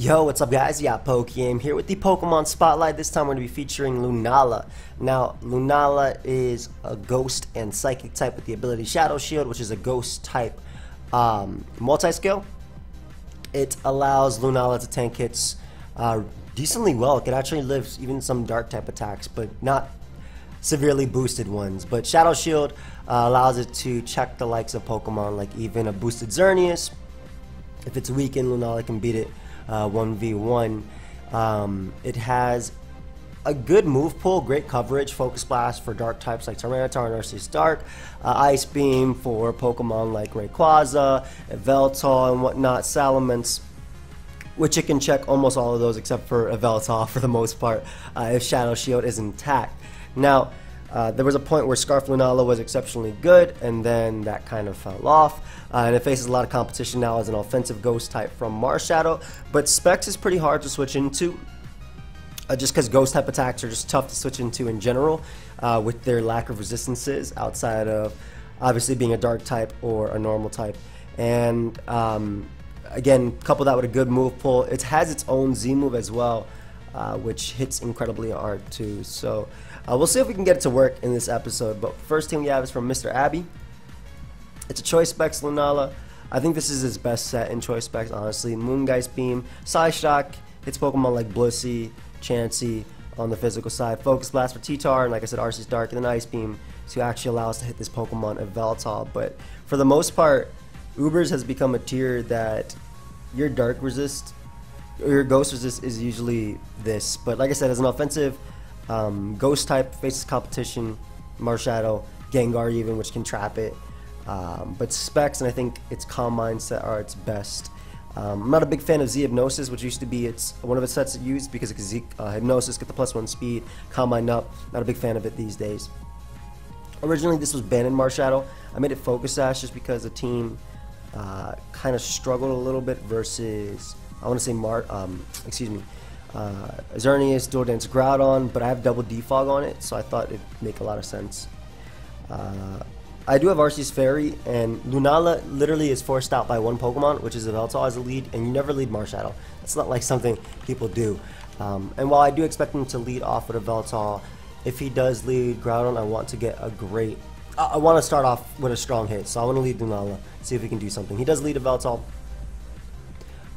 Yo, what's up guys? Yeah, PokeaimMD here with the Pokemon Spotlight. This time we're going to be featuring Lunala. Now, Lunala is a ghost and psychic type with the ability Shadow Shield, which is a ghost type multi-skill. It allows Lunala to tank hits decently well. It can actually live even some dark type attacks, but not severely boosted ones. But Shadow Shield allows it to check the likes of Pokemon like even a boosted Xerneas. If it's weakened, Lunala can beat it 1v1. It has a good move pool, great coverage, Focus Blast for dark types like Tyranitar and Arceus Dark, Ice Beam for Pokemon like Rayquaza, Yveltal and whatnot, Salamence, which it can check almost all of those except for Yveltal for the most part if Shadow Shield is intact. Now, there was a point where Scarf Lunala was exceptionally good, and then that kind of fell off. And it faces a lot of competition now as an offensive ghost type from Marshadow. But Specs is pretty hard to switch into, just because ghost type attacks are just tough to switch into in general, with their lack of resistances outside of obviously being a dark type or a normal type. And again, couple that with a good move pool. It has its own Z move as well, which hits incredibly hard too. So we'll see if we can get it to work in this episode. But first thing we have is from Mr. Abby. It's a Choice Specs Lunala. I think this is his best set in Choice Specs, honestly. Moongeist Beam, Psyshock, hits Pokemon like Blissey, Chansey on the physical side. Focus Blast for T-Tar, and like I said, Arceus Dark, and then Ice Beam to actually allow us to hit this Pokemon Yveltal. But for the most part, Ubers has become a tier that your Dark Resist, or your Ghost Resist is usually this. But like I said, as an offensive Ghost type, faces competition, Marshadow, Gengar even, which can trap it. But Specs, and I think its Calm Mindset are its best. I'm not a big fan of Z Hypnosis, which used to be one of its sets it used because it could Hypnosis, get the +1 speed, Calm Mind up. Not a big fan of it these days. Originally, this was banned in Marshadow. I made it Focus Sash just because the team kind of struggled a little bit versus, I want to say Xerneas, Dual Dance, Groudon, but I have double defog on it, so I thought it'd make a lot of sense. I do have Arceus Fairy, and Lunala literally is forced out by one Pokemon, which is Yveltal as a lead, and you never lead Marshadow. That's not like something people do. And while I do expect him to lead off with Yveltal, if he does lead Groudon, I want to get a great... I want to start off with a strong hit, so I want to lead Lunala, see if he can do something. He does lead Yveltal.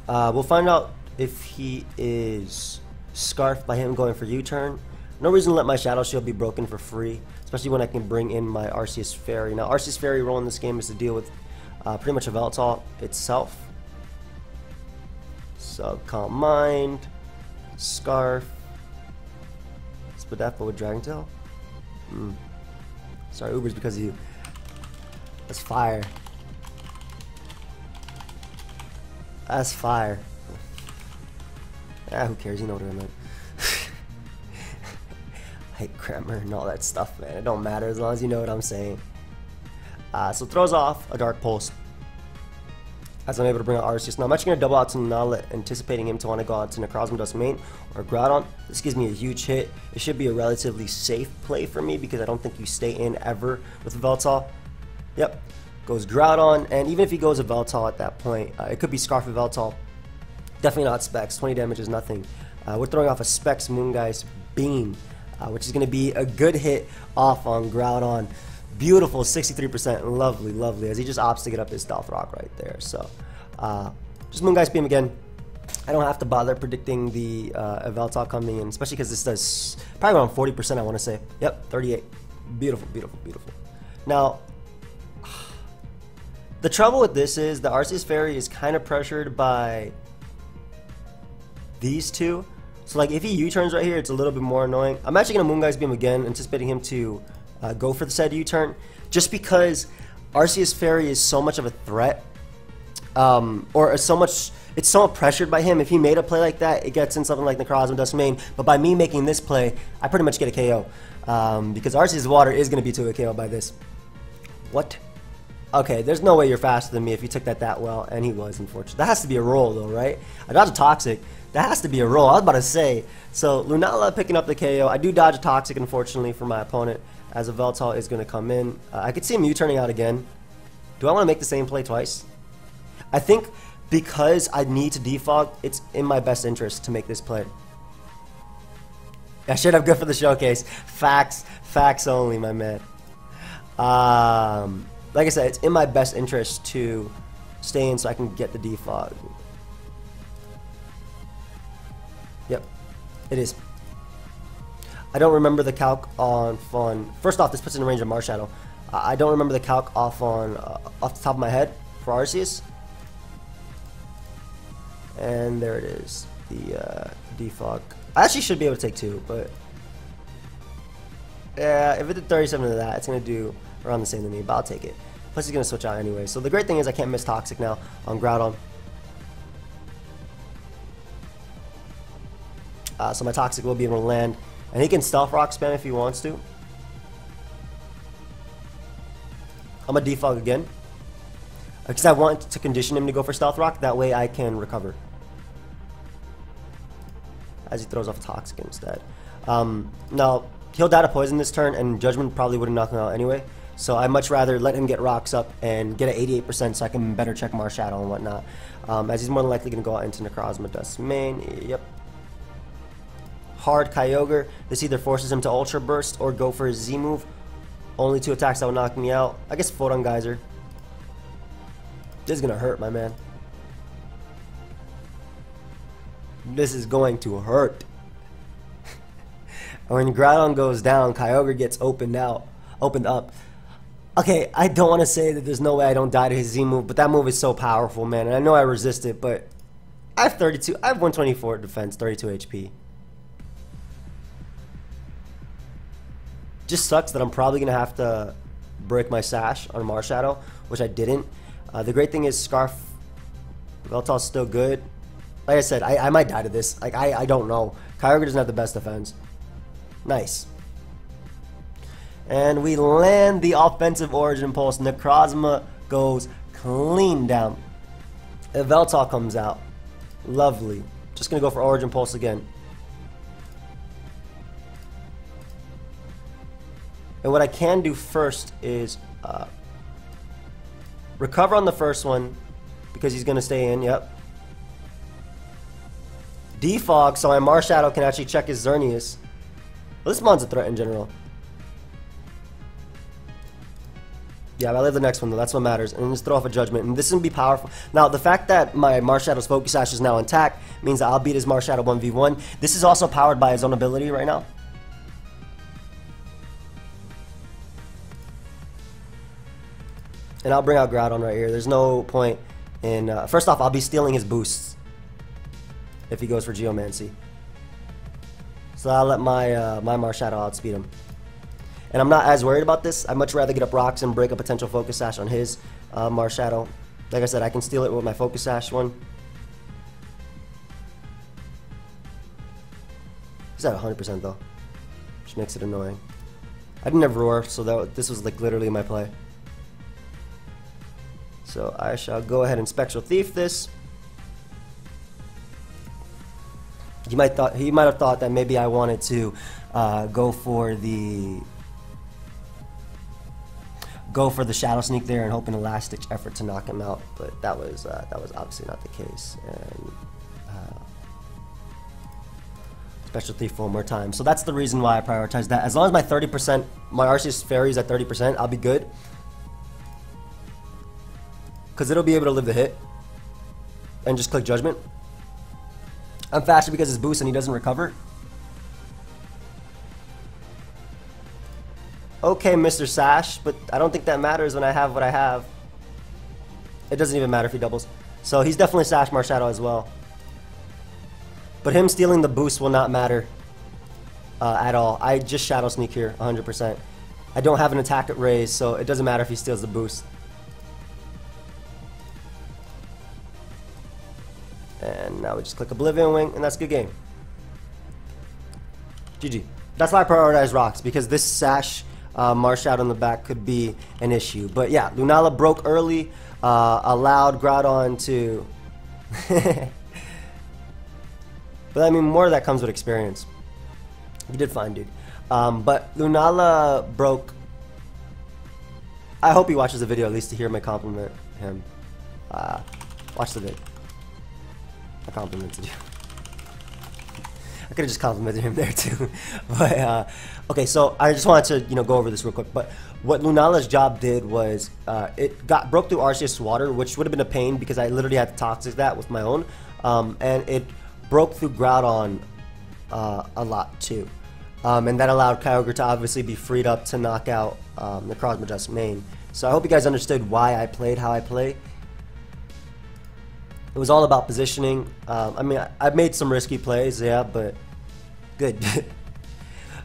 We'll find out if he is scarfed by him going for U-turn. No reason to let my Shadow Shield be broken for free, especially when I can bring in my Arceus Fairy. Now, Arceus Fairy role in this game is to deal with pretty much Yveltal itself. So, Calm Mind, Scarf, Spadeffa with Dragon Tail. Sorry, Ubers, because of you. That's fire. That's fire. Who cares? You know what I meant. I hate grammar and all that stuff, man. It don't matter as long as you know what I'm saying. So throws off a Dark Pulse as I'm able to bring out Arceus. Now I'm actually going to double out to Lunala, anticipating him to want to go out to Necrozma Dust Main or Groudon. This gives me a huge hit. It should be a relatively safe play for me because I don't think you stay in ever with Yveltal. Yep, goes Groudon, and even if he goes Yveltal at that point, it could be Scarf Yveltal. Definitely not Specs. 20 damage is nothing. We're throwing off a Specs Moongeist Beam, which is going to be a good hit off on Groudon. Beautiful, 63%, lovely, lovely, as he just opts to get up his Stealth Rock right there. So, just Moongeist Beam again. I don't have to bother predicting the Yveltal coming in, especially because this does probably around 40%, I want to say. Yep, 38. Beautiful, beautiful, beautiful. Now, the trouble with this is the Arceus Fairy is kind of pressured by these two. So like if he U-turns right here, it's a little bit more annoying. I'm actually going to Moongeist Beam again, anticipating him to go for the said U-turn, just because Arceus Fairy is so much of a threat, or it's somewhat pressured by him. If he made a play like that, it gets in something like Necrozma Dust Main, but by me making this play, I pretty much get a KO, because Arceus Water is going to be to a KO by this. What? Okay, there's no way you're faster than me if you took that well, and he was, unfortunately. That has to be a roll, though, right? I dodge a Toxic. That has to be a roll. I was about to say. So, Lunala picking up the KO. I do dodge a Toxic, unfortunately, for my opponent, as Yveltal is going to come in. I could see him U-turning out again. Do I want to make the same play twice? I think because I need to defog, it's in my best interest to make this play. I should have good for the showcase. Facts only, my man. Like I said, it's in my best interest to stay in so I can get the defog. Yep, it is. I don't remember the calc on fun. First off, this puts it in range of Marshadow. I don't remember the calc off the top of my head for Arceus. And there it is, the defog. I actually should be able to take 2, but yeah, if it did 37 to that, it's gonna do around the same to me. But I'll take it. Plus, he's gonna switch out anyway. So the great thing is I can't miss Toxic now on Groudon. So my Toxic will be able to land, and he can Stealth Rock spam if he wants to. I'm gonna defog again because I want to condition him to go for Stealth Rock. That way I can recover as he throws off Toxic instead. Now he'll die to Poison this turn, and Judgment probably wouldn't knock him out anyway. So I'd much rather let him get rocks up and get an 88% so I can better check Marshadow and whatnot. As he's more than likely going to go out into Necrozma Dust main. Yep. Hard Kyogre. This either forces him to Ultra Burst or go for his Z move. Only 2 attacks that will knock me out. I guess Photon Geyser. This is going to hurt, my man. This is going to hurt. When Groudon goes down, Kyogre gets opened up. Okay, I don't want to say that there's no way I don't die to his Z move, but that move is so powerful, man. And I know I resist it, but I have 124 defense, 32 HP. Just sucks that I'm probably going to have to break my Sash on Marshadow, which I didn't. The great thing is Scarf Veltal's still good. Like I said, I might die to this. Like, I don't know. Kyogre doesn't have the best defense. Nice. And we land the offensive Origin Pulse. Necrozma goes clean down. Veltal comes out. Lovely. Just going to go for Origin Pulse again. And what I can do first is recover on the first one because he's going to stay in. Yep. Defog so my Marshadow can actually check his Xerneas. Well, this mon's a threat in general. Yeah, I live the next one though. That's what matters. And just throw off a Judgment. And this is going to be powerful. Now, the fact that my Marshadow's Focus Sash is now intact means that I'll beat his Marshadow 1v1. This is also powered by his own ability right now. And I'll bring out Groudon right here. There's no point in... first off, I'll be stealing his boosts if he goes for Geomancy. So I'll let my my Marshadow outspeed him. And I'm not as worried about this. I'd much rather get up rocks and break a potential Focus Sash on his Marshadow. Like I said, I can steal it with my Focus Sash one. He's at 100% though, which makes it annoying. I didn't have Roar, so this was like literally my play. So I shall go ahead and Spectral Thief this. He might have thought that maybe I wanted to go for the Shadow Sneak there and hope in a last-ditch effort to knock him out, but that was obviously not the case. And Spectral Thief one more time. So that's the reason why I prioritize that. As long as my 30%, my Arceus Fairy is at 30%, I'll be good. Because it'll be able to live the hit and just click Judgment. I'm faster because it's boost and he doesn't recover. Okay, Mr. Sash, but I don't think that matters when I have what I have. It doesn't even matter if he doubles. So he's definitely Sash Marshadow as well. But him stealing the boost will not matter at all. I just Shadow Sneak here, 100%. I don't have an attack at raise, so it doesn't matter if he steals the boost. And now we just click Oblivion Wing, and that's a good game. GG. That's why I prioritize rocks, because this Sash Marshadow in the back could be an issue. But yeah, Lunala broke early, allowed Groudon to... But I mean, more of that comes with experience. You did fine, dude. But Lunala broke... I hope he watches the video at least to hear me compliment him. Watch the vid. I complimented you. I could have just complimented him there too. But okay, so I just wanted to go over this real quick. But what Lunala's job did was it broke through Arceus water, which would have been a pain because I literally had to toxic that with my own, and it broke through Groudon a lot too, and that allowed Kyogre to obviously be freed up to knock out the Necrozma main. So I hope you guys understood why I played how I play. It was all about positioning. I mean, I've made some risky plays, yeah, but good.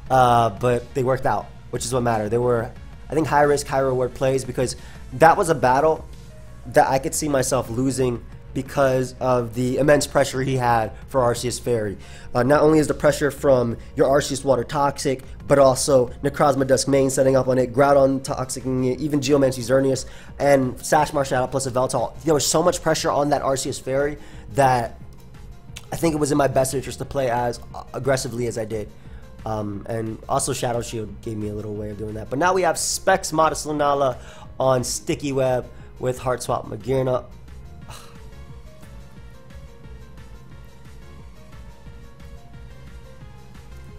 But they worked out, which is what mattered. They were, I think, high risk, high reward plays because that was a battle that I could see myself losing because of the immense pressure he had for Arceus Fairy. Not only is the pressure from your Arceus Water toxic, but also Necrozma Dusk main setting up on it, Groudon toxicing it, even Geomancy Xerneas, and Sash Marshadow plus a Veltal. There was so much pressure on that Arceus Fairy that I think it was in my best interest to play as aggressively as I did. And also Shadow Shield gave me a little way of doing that. But now we have Specs Modest Lunala on Sticky Web with Heart Swap Magearna.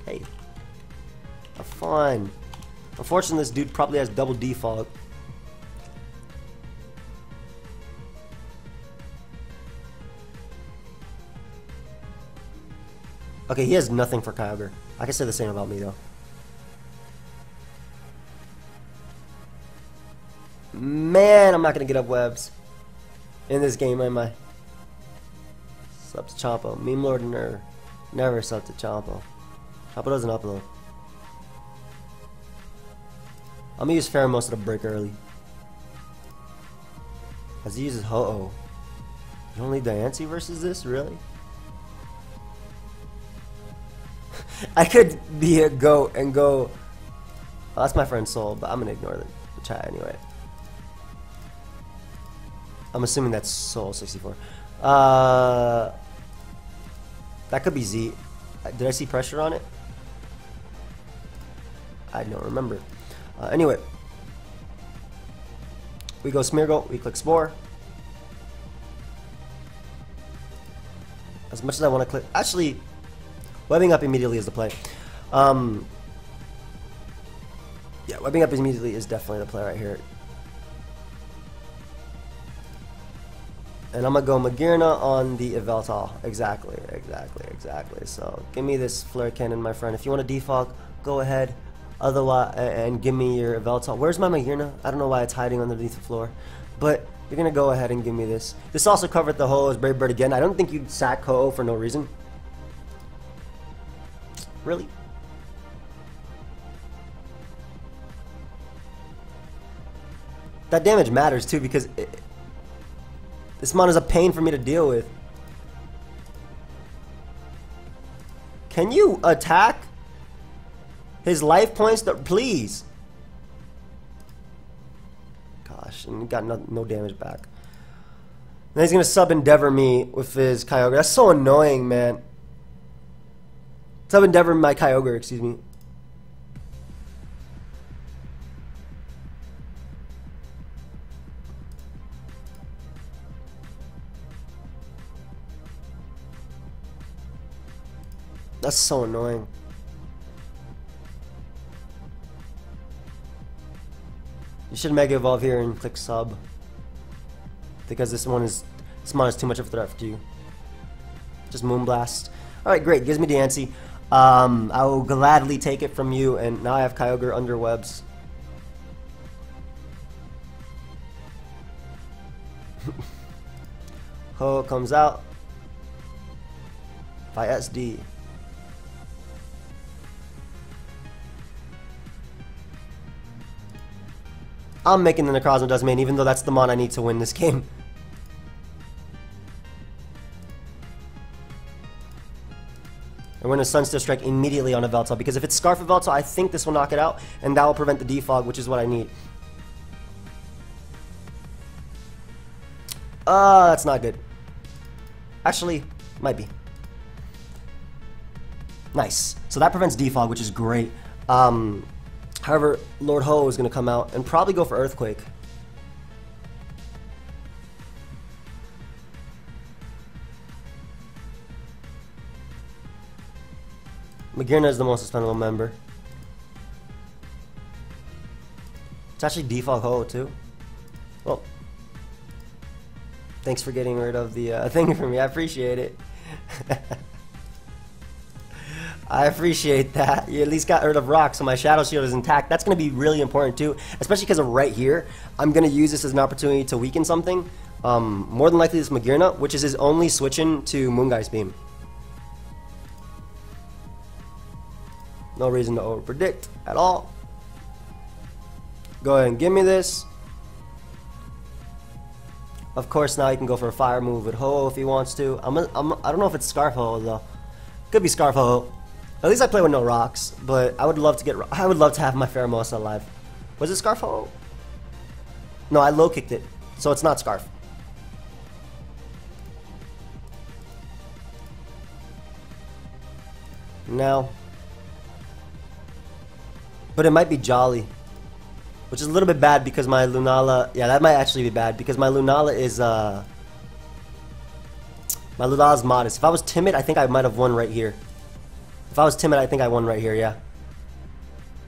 Hey, have fun. Unfortunately, this dude probably has double defog. Okay, he has nothing for Kyogre. I can say the same about me, though. Man, I'm not going to get up webs in this game, am I? Sub to Chompo. Meme Lord never sub to Chompo. Chompo doesn't upload. I'm going to use Pheromones to break early. As he uses Ho-Oh. You don't need Diancie versus this? Really? I could be a goat and go. Oh, that's my friend Soul, but I'm gonna ignore the chat anyway. I'm assuming that's Soul 64. That could be Z. Did I see pressure on it? I don't remember. Anyway, we go Smeargle. We click Spore. As much as I want to click, actually. Webbing up immediately is the play. Yeah, webbing up immediately is definitely the play right here. And I'm going to go Magearna on the Yveltal. Exactly. So give me this Flare Cannon, my friend. If you want to defog, go ahead. Otherwise, and give me your Yveltal. Where's my Magearna? I don't know why it's hiding underneath the floor. But you're going to go ahead and give me this. This also covered the Ho-Oh's Brave Bird again. I don't think you'd sack Ho-Oh for no reason. Really? That damage matters too because this mon is a pain for me to deal with. Can you attack his life points? Please. Gosh, and he got no damage back. Now he's gonna sub Endeavor me with his Kyogre. That's so annoying, man. Sub Endeavor my Kyogre, excuse me. That's so annoying. You should Mega Evolve here and click sub. Because this mon is too much of a threat for you. Just Moonblast. Alright, great. Gives me Diancie. I will gladly take it from you, and now I have Kyogre under webs. Ho comes out by SD. I'm making the Necrozma Dusk main, even though that's the mon I need to win this game. And we're going to Sunsteel Strike immediately on a Yveltal, because if it's Scarf Yveltal, I think this will knock it out, and that will prevent the defog, which is what I need. That's not good. Actually, might be. Nice. So that prevents defog, which is great. However, Lord Ho is going to come out and probably go for Earthquake. Magearna is the most expendable member. It's actually default Ho too. Well, thanks for getting rid of the thing for me. I appreciate it. I appreciate that. You at least got rid of rock, so my shadow shield is intact. That's going to be really important too, especially because of right here. I'm going to use this as an opportunity to weaken something. More than likely this Magearna, which is his only switch-in to Moongeist Beam. No reason to over-predict at all. Go ahead and give me this. Of course, now he can go for a fire move with Ho if he wants to. I don't know if it's Scarf Ho though. Could be Scarf Ho. At least I play with no rocks, but I would love to have my Pheromosa alive. Was it Scarf Ho? No, I low kicked it, so it's not Scarf. Now, but it might be Jolly. Which is a little bit bad because my Lunala... Yeah, that might actually be bad because my Lunala is... My Lunala's modest. If I was timid, I think I might have won right here. If I was timid, I think I won right here, yeah.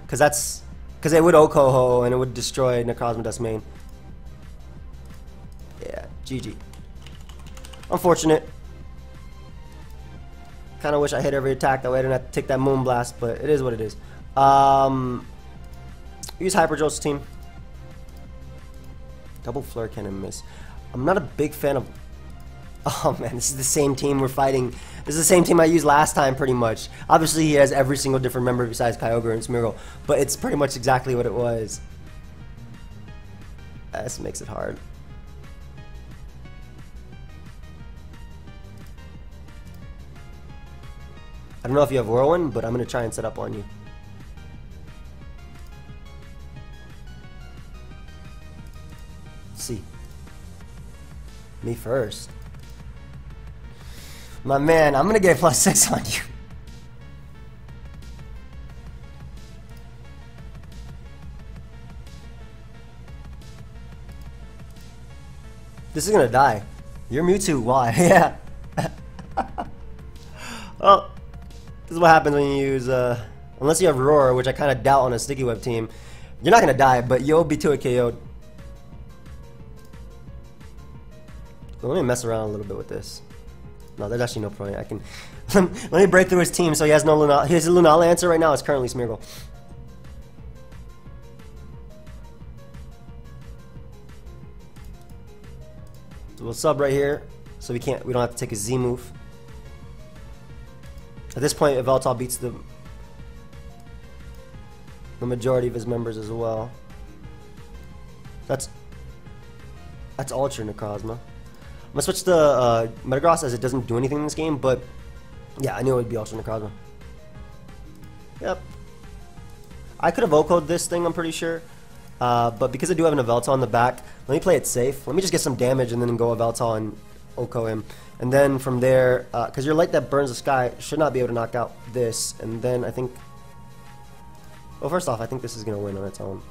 Because that's... Because it would Oko-Ho and it would destroy Necrozma main. Yeah, GG. Unfortunate. Kind of wish I hit every attack. That way I didn't have to take that Moonblast, but it is what it is. Use Hyper Jolt's team. Double Flare Cannon miss. I'm not a big fan of... Oh man, this is the same team we're fighting. This is the same team I used last time pretty much. Obviously he has every single different member besides Kyogre and Smeargle, but it's pretty much exactly what it was. This makes it hard. I don't know if you have Whirlwind, but I'm going to try and set up on you. See. Me first. My man, I'm gonna get +6 on you. This is gonna die. You're Mewtwo, why? Yeah. Well, this is what happens when you use, unless you have Roar, which I kind of doubt on a Sticky Web team. You're not gonna die, but you'll be to a KO'd. Let me mess around a little bit with this. No, there's actually no point. I can let me break through his team so he has no Lunala. His Lunala answer right now is currently Smeargle. So we'll sub right here, so we don't have to take a Z move. At this point, Yveltal beats the majority of his members as well. That's Ultra Necrozma. I'm gonna switch to Metagross as it doesn't do anything in this game, but yeah, I knew it would be Ultra Necrozma. Yep. I could have Oko'd this thing, I'm pretty sure. But because I do have an Yveltal on the back, let me play it safe. Let me just get some damage and then go Yveltal and Oko him. And then from there, because your Light that burns the sky should not be able to knock out this. And then I think... Well, first off, I think this is going to win on its own.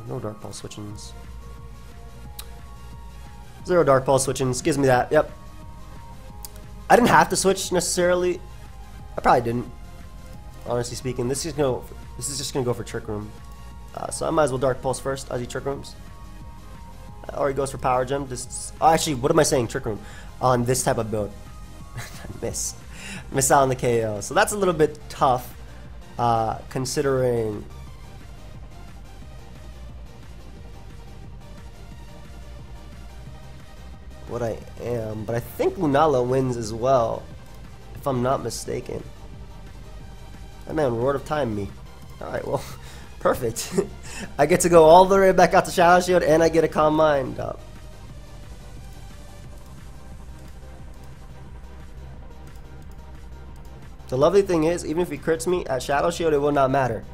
No Dark Ball switchings. 0 Dark Ball switchings. Gives me that. Yep. I didn't have to switch necessarily. I probably didn't. Honestly speaking, this is just gonna go for Trick Room. So I might as well Dark Pulse first as he Trick Rooms. Or he goes for Power Gem. Actually, what am I saying? Trick Room on this type of build. Miss out on the KO. So that's a little bit tough, considering. What I am, but I think Lunala wins as well, if I'm not mistaken. That man Roared of Time me. Alright, well, perfect. I get to go all the way back out to Shadow Shield, and I get a Calm Mind up. The lovely thing is, even if he crits me at Shadow Shield, it will not matter.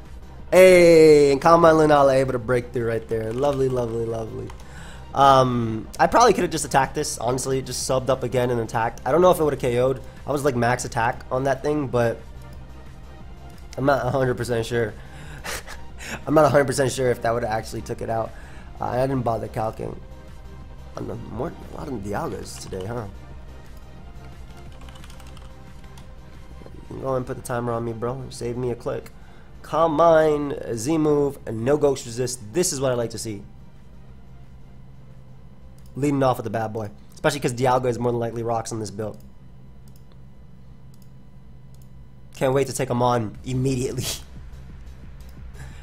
Hey, and Calm Mind Lunala able to break through right there. Lovely, lovely, lovely. I probably could have just attacked this, honestly, just subbed up again and attacked. I don't know if it would have KO'd. I was like max attack on that thing, but I'm not 100% sure. I'm not 100% sure if that would have actually took it out. I didn't bother calcing. A lot of Dialgas today, huh? Go and put the timer on me, bro. Save me a click. Calm Mind, Z move, and no ghost resist. This is what I like to see. Leading off with the bad boy. Especially because Dialga is more than likely rocks on this build. Can't wait to take him on immediately.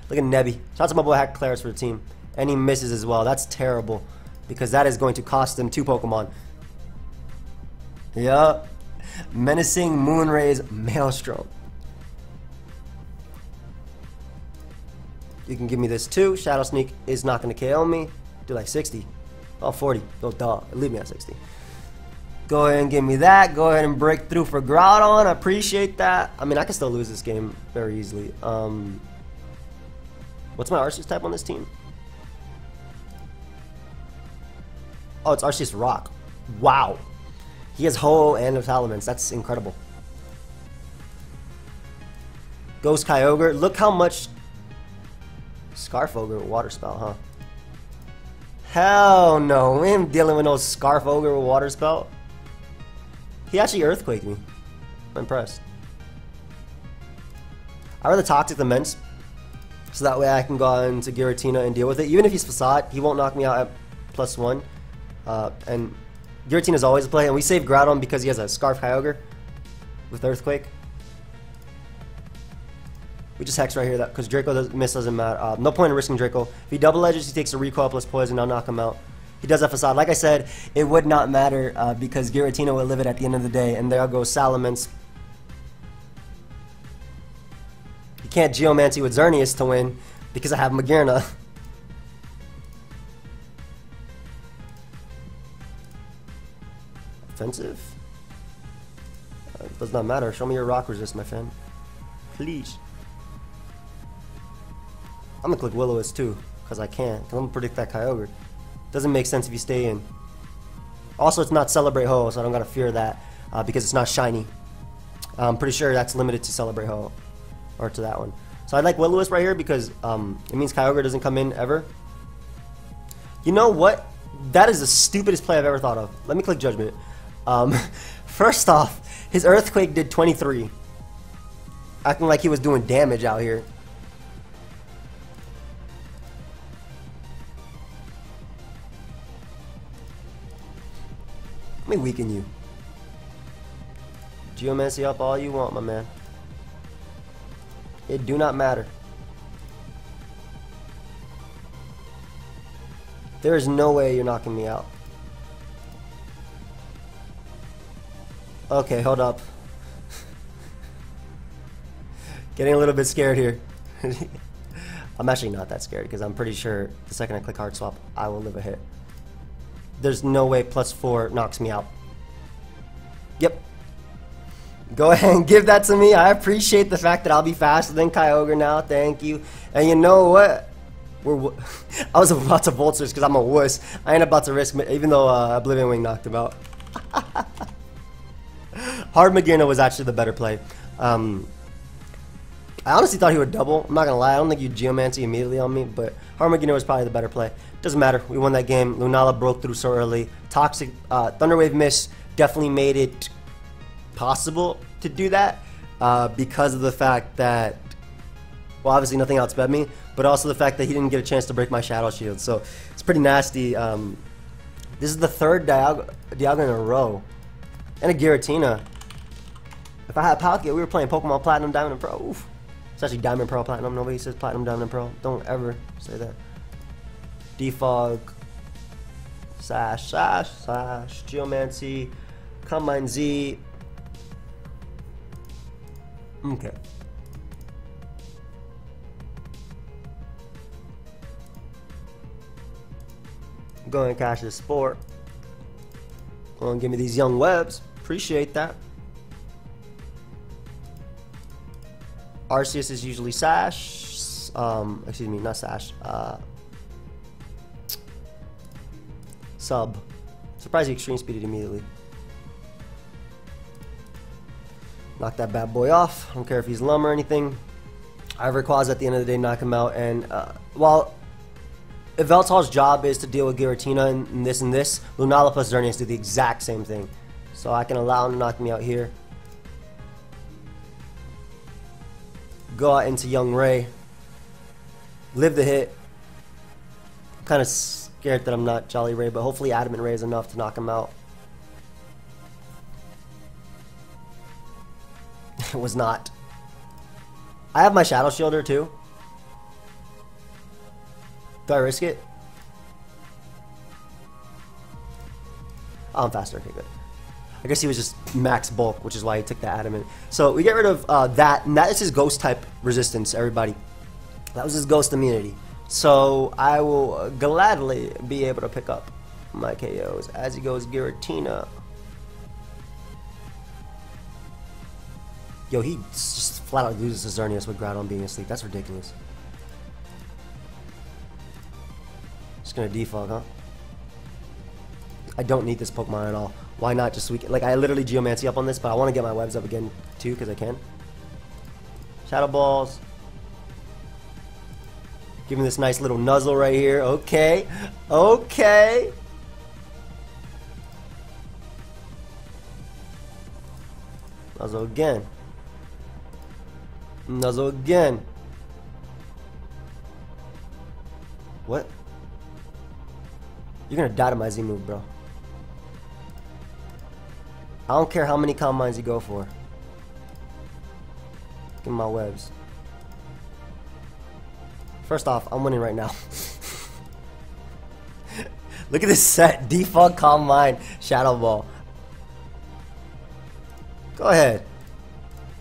Look at Nebby. Shout out to my boy Hack Claris for the team. And he misses as well. That's terrible. Because that is going to cost him 2 Pokemon. Yup. Menacing Moonrays Maelstrom. You can give me this too. Shadow Sneak is not going to KO me. Do like 60. Oh, 40. Go dog. Leave me at 60. Go ahead and give me that. Go ahead and break through for Groudon. I appreciate that. I mean, I can still lose this game very easily. What's my Arceus type on this team? Oh, it's Arceus Rock. Wow. He has Ho and Elements. That's incredible. Ghost Kyogre. Look how much Scarf Ogre with Water Spout, huh? Hell no. We ain't dealing with no Scarf Ogre with Water Spout. He actually Earthquaked me. I'm impressed. I rather Toxic than Immense. So that way I can go on to Giratina and deal with it. Even if he's Facade, he won't knock me out at +1. And Giratina is always a play. And we save Groudon because he has a Scarf Kyogre with Earthquake. We just Hex right here because Draco miss doesn't matter. No point in risking Draco. If he double edges, he takes a recoil plus poison. I'll knock him out. He does have Facade. Like I said, it would not matter because Giratina will live it at the end of the day. And there goes Salamence. You can't Geomancy with Xerneas to win because I have Magearna. Offensive? It does not matter. Show me your rock resist, my friend. Please. I'm gonna click Will-O-Wisp too, because I can. I'm gonna predict that Kyogre. Doesn't make sense if you stay in. Also, it's not Celebrate Ho, so I don't gotta fear that because it's not shiny. I'm pretty sure that's limited to Celebrate Ho, or to that one. So I like Will-O-Wisp right here because it means Kyogre doesn't come in ever. You know what? That is the stupidest play I've ever thought of. Let me click Judgment. First off, his Earthquake did 23. Acting like he was doing damage out here. Let me weaken you. Geomancy up all you want, my man. It do not matter. There is no way you're knocking me out. Okay, hold up. Getting a little bit scared here. I'm actually not that scared because I'm pretty sure the second I click Hard Swap, I will live a hit. There's no way +4 knocks me out. Yep. Go ahead and give that to me. I appreciate the fact that I'll be faster than Kyogre now. Thank you. And you know what? I was about to Vultures because I'm a wuss. I ain't about to risk it, even though Oblivion Wing knocked him out. Hard Magearna was actually the better play. I honestly thought he would double. I'm not gonna lie. I don't think you'd Geomancy immediately on me, but Hard Magearna was probably the better play. Doesn't matter. We won that game. Lunala broke through so early. Toxic Thunderwave Miss definitely made it possible to do that because of the fact that, well, obviously nothing outsped me, but also the fact that he didn't get a chance to break my Shadow Shield. So it's pretty nasty. This is the third Dialga in a row. And a Giratina. If I had Palkia, we were playing Pokemon Platinum, Diamond, and Pearl. Oof. It's actually Diamond, Pearl, Platinum. Nobody says Platinum, Diamond, and Pearl. Don't ever say that. Defog. Sash, Sash, Sash. Geomancy. Combine Z. Okay. Go ahead and cash this sport. Go and give me these young webs. Appreciate that. Arceus is usually Sash. Excuse me, not Sash. Sub. Surprised he extreme speeded immediately. Knock that bad boy off. I don't care if he's Lum or anything. Ivory Quads at the end of the day knock him out. And while Yveltal's job is to deal with Giratina and this, Lunala plus Xerneas do the exact same thing. So I can allow him to knock me out here. go out into Young Ray. Live the hit. Kind of scared that I'm not Jolly Ray, but hopefully Adamant Ray is enough to knock him out. It was not. I have my Shadow Shielder too. Do I risk it? Oh, I'm faster. Okay, good. I guess he was just max bulk, which is why he took that Adamant. So we get rid of that, and that is his ghost type resistance, everybody. That was his ghost immunity. So I will gladly be able to pick up my KOs as he goes Giratina. Yo, he just flat out loses to Xerneas with Groudon being asleep. That's ridiculous. Just gonna defog, huh? I don't need this Pokemon at all. Why not just weaken? Like, I literally Geomancy up on this, but I want to get my webs up again too because I can. Shadow Balls. Give me this nice little nuzzle right here. Okay. Okay. Nuzzle again. Nuzzle again. What? You're gonna die to my Z move, bro. I don't care how many Calm Minds you go for. Give me my webs. First off, I'm winning right now. Look at this set. Defog, Calm Mind, Shadow Ball. Go ahead.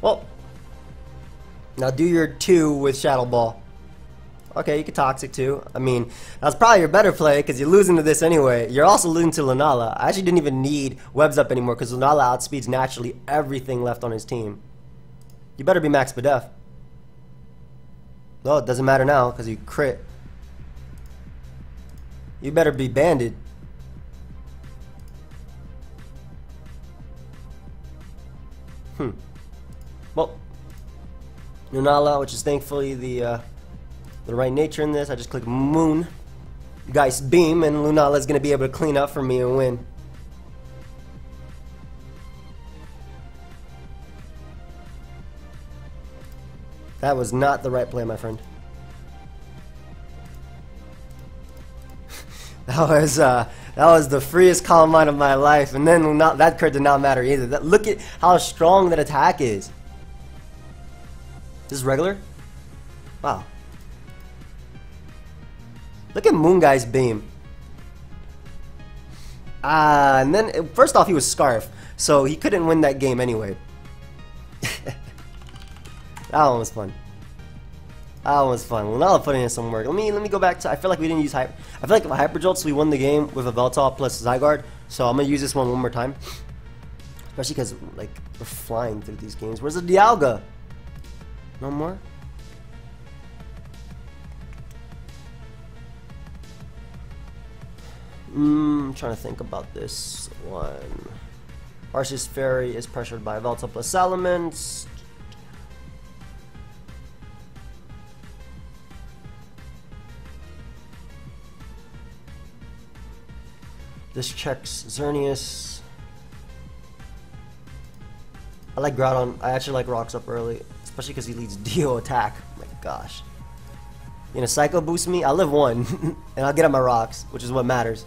Well, now do your 2 with Shadow Ball. Okay, you can Toxic too. I mean, that's probably your better play because you're losing to this anyway. You're also losing to Lunala. I actually didn't even need webs up anymore because Lunala outspeeds naturally everything left on his team. You better be max Bdef. No, it doesn't matter now because you crit. You better be banded. Well, Lunala, which is thankfully the right nature in this. I just click Moon, Geist Beam, and Lunala is going to be able to clean up for me and win. That was not the right play, my friend. That was the freest Calm Mind of my life, and then that card did not matter either. Look at how strong that attack is. This is regular? Wow. Look at Moon Guy's Beam. And then, first off, he was Scarf, so he couldn't win that game anyway. That one was fun. That one was fun. Lunala putting in some work. Let me go back to. I feel like we didn't use Hyper. I feel like Hyper Jolts, we won the game with a Veltal plus Zygarde. So I'm gonna use this one more time, especially because like we're flying through these games. Where's the Dialga? No more. I'm trying to think about this one. Arceus Fairy is pressured by Veltal plus Salamence. This checks Xerneas. I like Groudon. I actually like Rocks up early, especially because he leads Dio attack. Oh my gosh. You know, Psycho boost me? I'll live 1, and I'll get on my Rocks, which is what matters.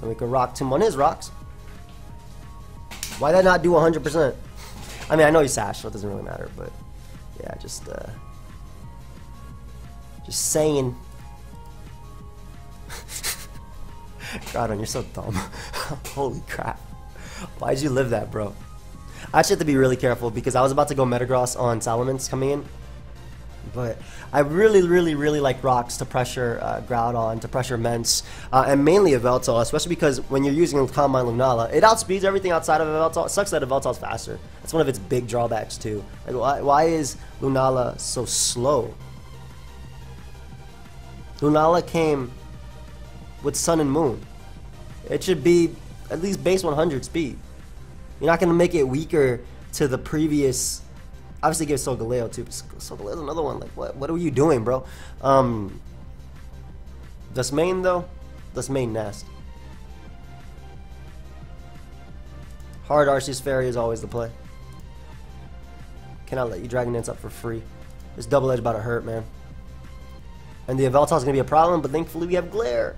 Then we can Rock Tomb on his Rocks. Why did that not do 100%? I mean, I know he's Sash, so it doesn't really matter, but yeah, just saying. Groudon, you're so dumb. Holy crap. Why'd you live that, bro? I actually have to be really careful because I was about to go Metagross on Salamence coming in. But I really like Rocks to pressure Groudon, to pressure Mence, and mainly a Veltal, especially because when you're using Calm Mind Lunala, it outspeeds everything outside of a Veltal. It sucks that a Veltal's faster. That's one of its big drawbacks too. Like, why is Lunala so slow? Lunala came with Sun and Moon. It should be at least base 100 speed. You're not going to make it weaker to the previous. Obviously give Solgaleo too, but Solgaleo's another one. Like, what are you doing, bro? Dustmane though? Dustmane Nest. Hard Arceus Fairy is always the play. Cannot let you Dragon Dance up for free. This Double Edge about to hurt, man. And the Yveltal is going to be a problem, but thankfully we have Glare.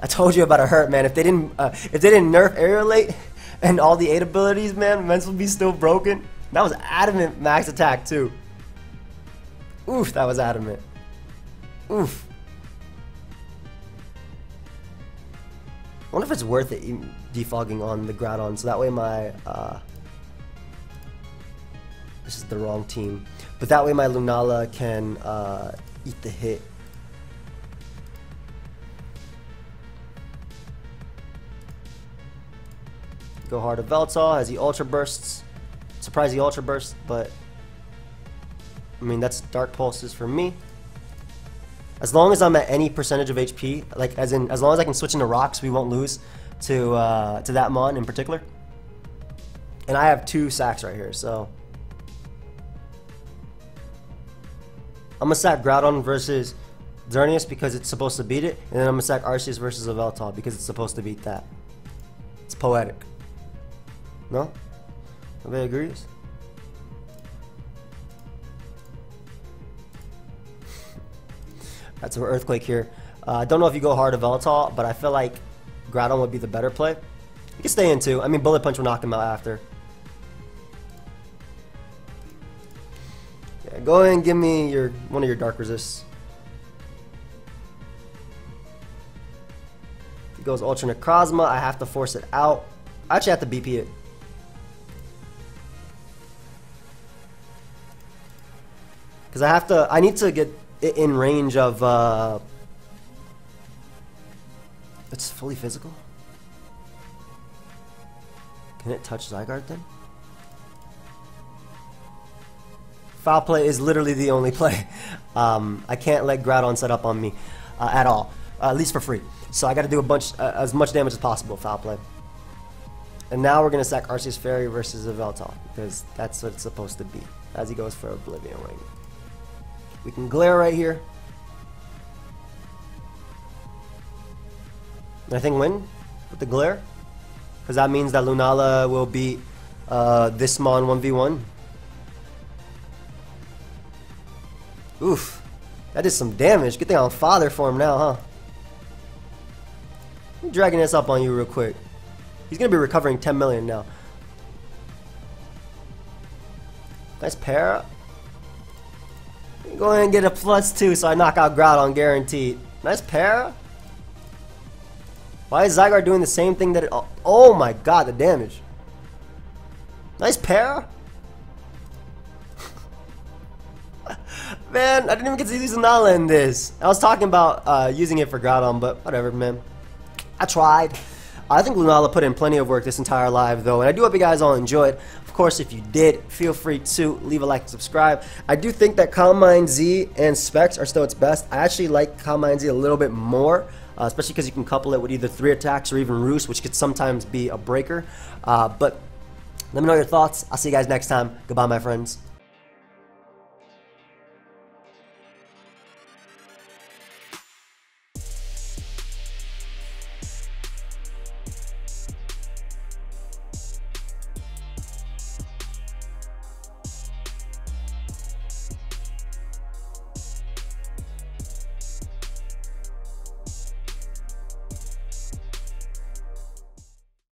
I told you about to hurt, man. If they didn't nerf Aerolate and all the 8 abilities, man, Ments would be still broken. That was adamant max attack too. Oof, that was adamant. Oof. I wonder if it's worth it defogging on the Groudon, so that way my this is the wrong team, but that way my Lunala can eat the hit. Go hard to Yveltal as he Ultra Bursts. Surprise he Ultra Bursts, but I mean that's Dark Pulses for me. As long as I'm at any percentage of HP, like as long as I can switch into rocks, we won't lose to that mon in particular. And I have 2 sacks right here, so I'm gonna sack Groudon versus Xerneas because it's supposed to beat it, and then I'm gonna sack Arceus versus Yveltal because it's supposed to beat that. It's poetic. No? Nobody agrees? That's an Earthquake here. I don't know if you go hard Yveltal, but I feel like Groudon would be the better play. You can stay in too. I mean, Bullet Punch will knock him out after. Yeah, go ahead and give me one of your Dark Resists. If he goes Ultra Necrozma, I have to force it out. I actually have to BP it. Because I need to get it in range of, it's fully physical? Can it touch Zygarde then? Foul play is literally the only play. I can't let Groudon set up on me at all, at least for free. So I got to do as much damage as possible with foul play. And now we're going to sack Arceus Fairy versus Yveltal because that's what it's supposed to be as he goes for Oblivion Wing. We can Glare right here. And I think win with the Glare. Because that means that Lunala will beat this Mon 1v1. Oof. That did some damage. Good thing I'm on Father Form now, huh? I'm dragging this up on you real quick. He's going to be recovering 10 million now. Nice para. Go ahead and get a +2 so I knock out Groudon guaranteed. Nice para. Why is Zygarde doing the same thing that it... Oh my god, the damage. Nice para. Man, I didn't even get to use Lunala in this. I was talking about using it for Groudon, but whatever, man. I tried. I think Lunala put in plenty of work this entire live, though, and I do hope you guys all enjoyed. Of course, if you did, feel free to leave a like and subscribe. I do think that Calm Mind Z and Specs are still its best. I actually like Calm Mind Z a little bit more, especially because you can couple it with either 3 attacks or even Roost, which could sometimes be a breaker. But let me know your thoughts. I'll see you guys next time. Goodbye, my friends.